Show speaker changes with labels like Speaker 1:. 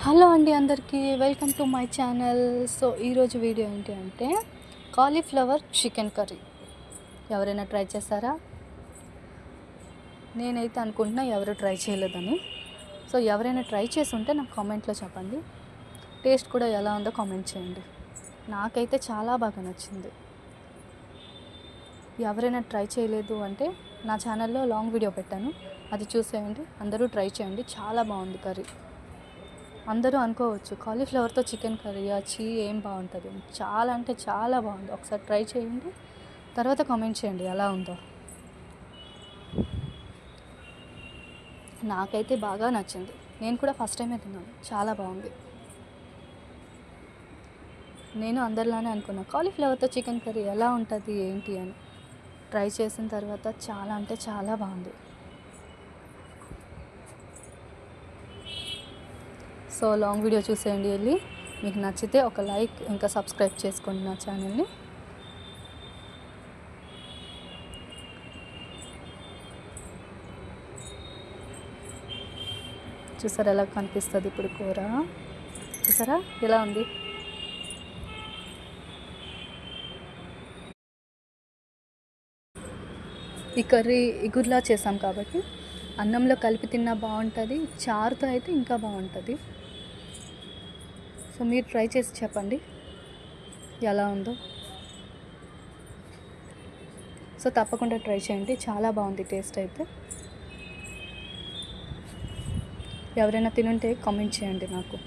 Speaker 1: Hello అండి అందరికీ welcome to my channel. So ఈరోజు వీడియో ఏంటి అంటే కాలీఫ్లవర్ చికెన్ కర్రీ. ఎవరైనా ట్రై చేశారా? నేనైతే అనుకుంటున్నా ఎవరు ట్రై చేయలేదని. సో ఎవరైనా ట్రై చేసి ఉంటే నాకు కామెంట్లో చెప్పండి. టేస్ట్ కూడా ఎలా ఉందో కామెంట్ చేయండి. నాకైతే చాలా బాగా నచ్చింది. ఎవరైనా ట్రై చేయలేదు అంటే నా ఛానల్లో లాంగ్ వీడియో పెట్టాను, అది చూసేయండి. అందరూ ట్రై చేయండి, చాలా బాగుంది కర్రీ. అందరూ అనుకోవచ్చు కాలీఫ్లవర్తో చికెన్ కర్రీ ఏం బాగుంటుంది. చాలా అంటే చాలా బాగుంది. ఒకసారి ట్రై చేయండి, తర్వాత కామెంట్ చేయండి ఎలా ఉందో. నాకైతే బాగా నచ్చింది. నేను కూడా ఫస్ట్ టైమే తిన్నాను, చాలా బాగుంది. నేను అందరిలానే అనుకున్నా కాలీఫ్లవర్తో చికెన్ కర్రీ ఎలా ఉంటుంది ఏంటి అని. ట్రై చేసిన తర్వాత చాలా అంటే చాలా బాగుంది. సో లాంగ్ వీడియో చూసేయండి వెళ్ళి. మీకు నచ్చితే ఒక లైక్, ఇంకా సబ్స్క్రైబ్ చేసుకోండి నా ఛానల్ని. చూసారా ఎలా కనిపిస్తుంది ఇప్పుడు కూర? చూసారా ఎలా ఉంది? ఈ కర్రీ ఇగుర్లా చేసాం కాబట్టి అన్నంలో కలిపి తిన్నా బాగుంటుంది, చారుతో అయితే ఇంకా బాగుంటుంది. సో మీరు ట్రై చేసి చెప్పండి ఎలా ఉందో. సో తప్పకుండా ట్రై చేయండి, చాలా బాగుంది టేస్ట్ అయితే. ఎవరైనా తినుంటే కామెంట్ చేయండి నాకు.